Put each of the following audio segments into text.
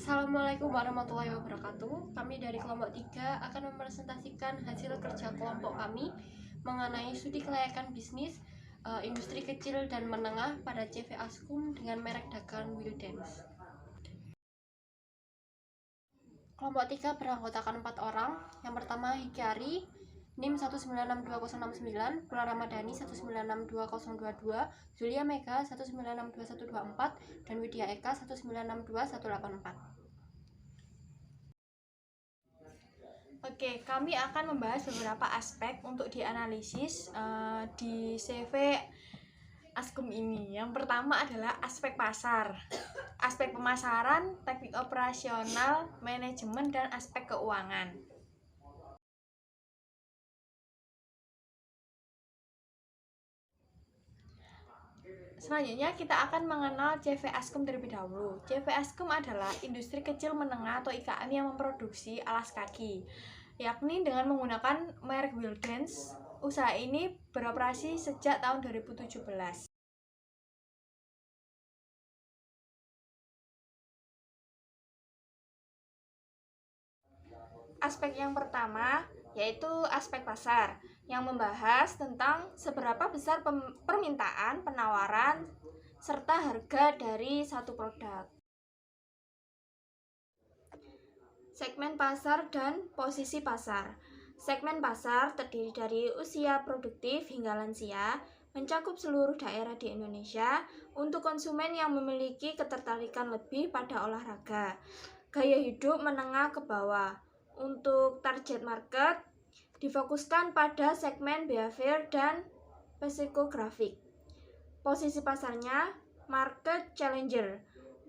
Assalamualaikum warahmatullahi wabarakatuh. Kami dari kelompok 3 akan mempresentasikan hasil kerja kelompok kami mengenai studi kelayakan bisnis industri kecil dan menengah pada CV Askum dengan merek dagang Wildens. Kelompok 3 beranggotakan 4 orang. Yang pertama Hikari, NIM 1962069, Bulan Ramadhani 1962022, Julia Mega 1962124, dan Widya Eka 1962184. Oke, kami akan membahas beberapa aspek untuk dianalisis di CV Askum ini. Yang pertama adalah aspek pasar, aspek pemasaran, teknik operasional, manajemen, dan aspek keuangan. Selanjutnya kita akan mengenal CV Askum terlebih dahulu. CV Askum adalah industri kecil menengah atau IKM yang memproduksi alas kaki, yakni dengan menggunakan merek Wildens. Usaha ini beroperasi sejak tahun 2017. Aspek yang pertama yaitu aspek pasar, yang membahas tentang seberapa besar permintaan, penawaran, serta harga dari satu produk. Segmen pasar dan posisi pasar. Segmen pasar terdiri dari usia produktif hingga lansia, mencakup seluruh daerah di Indonesia untuk konsumen yang memiliki ketertarikan lebih pada olahraga, gaya hidup menengah ke bawah. Untuk target market, difokuskan pada segmen behavior dan psikografik. Posisi pasarnya, market challenger,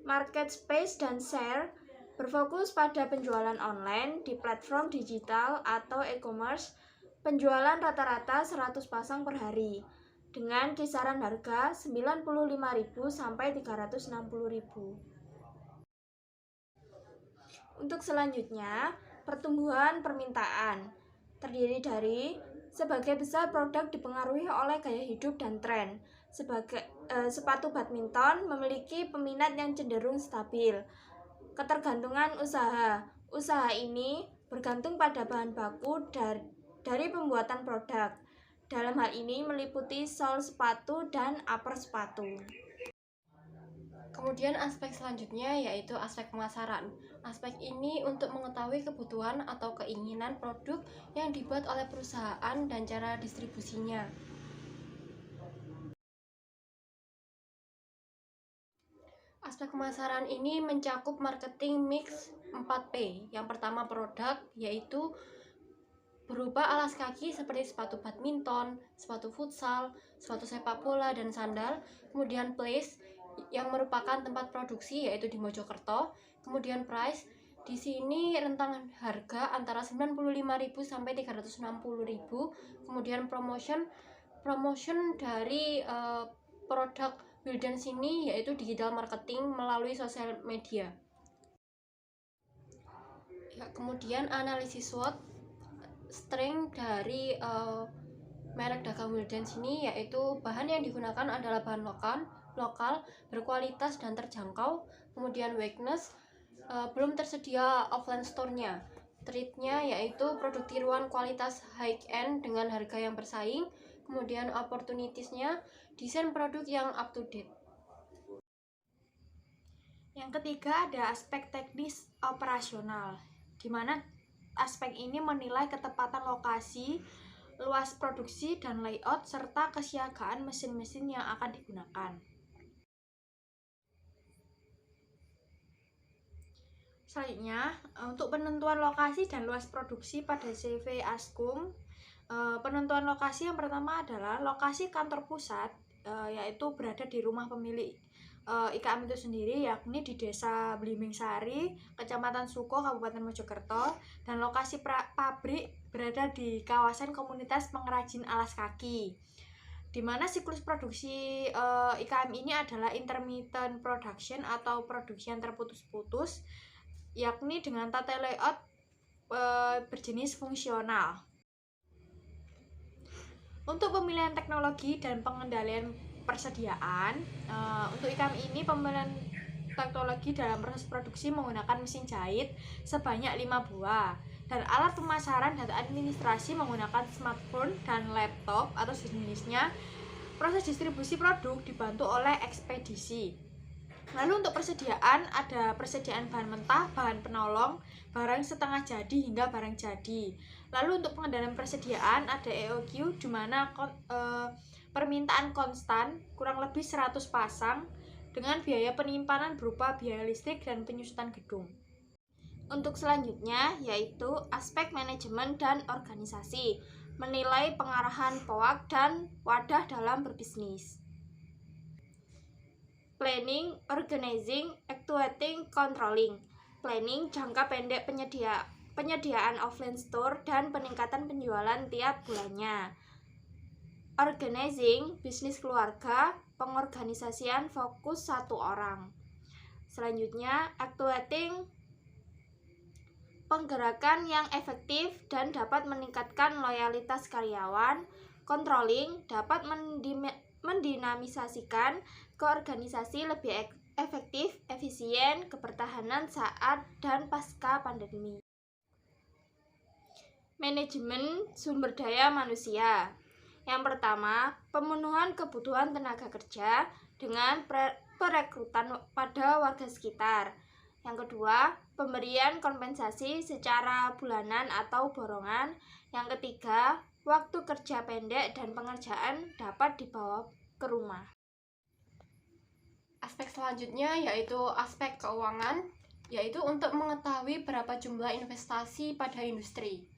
market space dan share, berfokus pada penjualan online di platform digital atau e-commerce, penjualan rata-rata 100 pasang per hari, dengan kisaran harga 95.000 sampai 360.000. Untuk selanjutnya, pertumbuhan permintaan terdiri dari sebagai besar produk dipengaruhi oleh gaya hidup dan tren. Sepatu badminton memiliki peminat yang cenderung stabil. Ketergantungan usaha ini bergantung pada bahan baku dari pembuatan produk. Dalam hal ini meliputi sol sepatu dan upper sepatu. Kemudian aspek selanjutnya yaitu aspek pemasaran. Aspek ini untuk mengetahui kebutuhan atau keinginan produk yang dibuat oleh perusahaan dan cara distribusinya. Aspek pemasaran ini mencakup marketing mix 4P. Yang pertama produk, yaitu berupa alas kaki seperti sepatu badminton, sepatu futsal, sepatu sepak bola, dan sandal. Kemudian place, yang merupakan tempat produksi yaitu di Mojokerto. Kemudian price, di sini rentang harga antara 95.000 sampai 360.000. Kemudian promotion dari produk Wildens ini yaitu digital marketing melalui sosial media. Ya, kemudian analisis SWOT, strength dari merek dagang Wildens ini yaitu bahan yang digunakan adalah bahan lokal, berkualitas dan terjangkau. Kemudian weakness, belum tersedia offline store-nya. Threat-nya yaitu produk tiruan kualitas high-end dengan harga yang bersaing. Kemudian opportunities-nya, desain produk yang up to date. Yang ketiga ada aspek teknis operasional, di mana aspek ini menilai ketepatan lokasi, luas produksi dan layout, serta kesiagaan mesin-mesin yang akan digunakan. Selanjutnya, untuk penentuan lokasi dan luas produksi pada CV Askum, penentuan lokasi yang pertama adalah lokasi kantor pusat, yaitu berada di rumah pemilik IKM itu sendiri, yakni di Desa Blimbing Sari, Kecamatan Suko, Kabupaten Mojokerto, dan lokasi pabrik berada di kawasan komunitas pengrajin alas kaki, di mana siklus produksi IKM ini adalah intermittent production atau produksi yang terputus-putus, yakni dengan tata layout berjenis fungsional. Untuk pemilihan teknologi dan pengendalian persediaan, untuk IKM ini pemilihan teknologi dalam proses produksi menggunakan mesin jahit sebanyak 5 buah. Dan alat pemasaran dan administrasi menggunakan smartphone dan laptop atau sejenisnya. Proses distribusi produk dibantu oleh ekspedisi. Lalu untuk persediaan, ada persediaan bahan mentah, bahan penolong, barang setengah jadi hingga barang jadi. Lalu untuk pengendalian persediaan ada EOQ, di mana permintaan konstan kurang lebih 100 pasang dengan biaya penyimpanan berupa biaya listrik dan penyusutan gedung. Untuk selanjutnya yaitu aspek manajemen dan organisasi, menilai pengarahan POAK dan wadah dalam berbisnis. Planning, organizing, actuating, controlling. Planning jangka pendek penyediaan offline store dan peningkatan penjualan tiap bulannya. Organizing, bisnis keluarga, pengorganisasian fokus satu orang. Selanjutnya, actuating, penggerakan yang efektif dan dapat meningkatkan loyalitas karyawan. Controlling, dapat mendinamisasikan keorganisasi lebih efektif, efisien, kebertahanan saat dan pasca pandemi. Manajemen sumber daya manusia. Yang pertama, pemenuhan kebutuhan tenaga kerja dengan perekrutan pada warga sekitar. Yang kedua, pemberian kompensasi secara bulanan atau borongan. Yang ketiga, waktu kerja pendek dan pengerjaan dapat dibawa ke rumah. Aspek selanjutnya yaitu aspek keuangan, yaitu untuk mengetahui berapa jumlah investasi pada industri.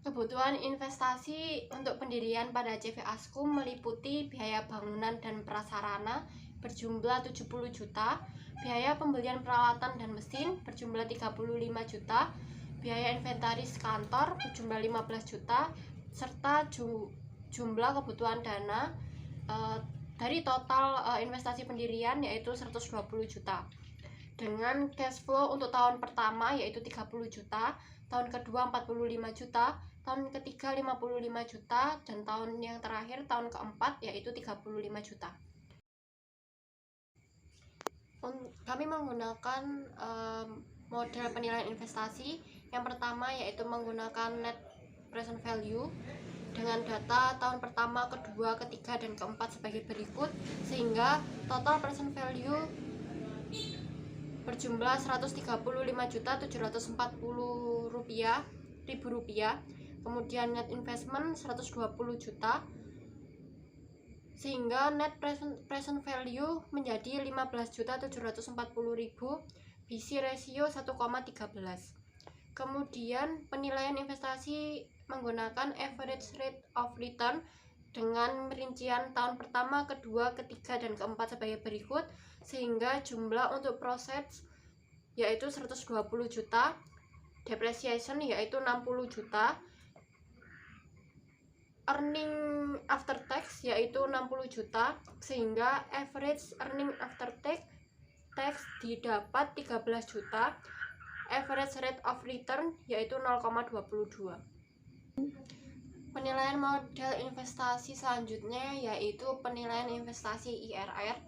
Kebutuhan investasi untuk pendirian pada CV Askum meliputi biaya bangunan dan prasarana berjumlah 70 juta, biaya pembelian peralatan dan mesin berjumlah 35 juta, biaya inventaris kantor berjumlah 15 juta, serta jumlah kebutuhan dana dari total investasi pendirian yaitu 120 juta. Dengan cash flow untuk tahun pertama yaitu 30 juta, tahun kedua 45 juta, tahun ketiga 55 juta, dan tahun yang terakhir, tahun keempat, yaitu 35 juta. Kami menggunakan model penilaian investasi. Yang pertama yaitu menggunakan net present value dengan data tahun pertama, kedua, ketiga, dan keempat sebagai berikut, sehingga total present value berjumlah 135.740.000 rupiah. Kemudian net investment 120 juta, sehingga net present value menjadi 15.740.000, BC ratio 1,13. Kemudian penilaian investasi menggunakan average rate of return dengan rincian tahun pertama, kedua, ketiga, dan keempat sebagai berikut, sehingga jumlah untuk proses yaitu 120 juta, depreciation yaitu 60 juta, earning after tax yaitu 60 juta, sehingga average earning after tax didapat 13 juta, average rate of return yaitu 0,22. Penilaian model investasi selanjutnya yaitu penilaian investasi IRR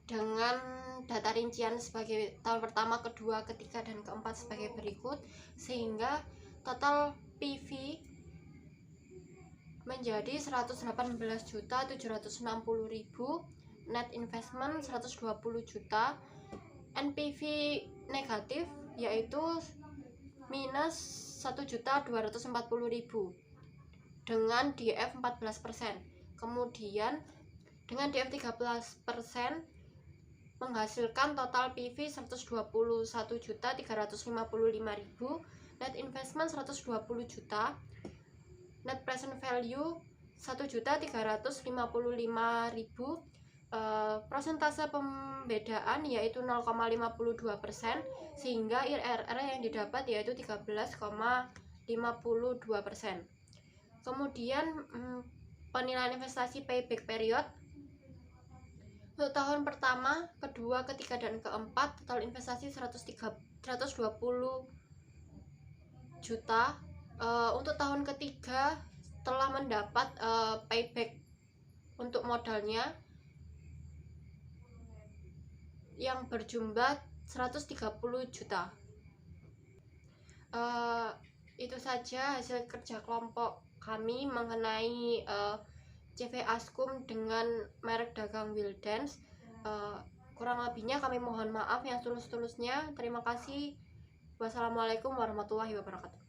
dengan data rincian sebagai tahun pertama, kedua, ketiga, dan keempat sebagai berikut, sehingga total PV menjadi 118.760.000, net investment 120 juta, NPV negatif yaitu minus 1.240.000 dengan DF 14%. Kemudian dengan DF 13% menghasilkan total PV 121.355.000, net investment 120 juta, net present value 1.355.000, persentase pembedaan yaitu 0,52%, sehingga IRR yang didapat yaitu 13,52%. Kemudian penilaian investasi payback period untuk tahun pertama, kedua, ketiga, dan keempat total investasi 120 juta. Untuk tahun ketiga telah mendapat payback untuk modalnya yang berjumlah 130 juta. Itu saja hasil kerja kelompok kami mengenai CV Askum dengan merek dagang Wildens. Kurang lebihnya kami mohon maaf yang tulus-tulusnya. Terima kasih. Wassalamualaikum warahmatullahi wabarakatuh.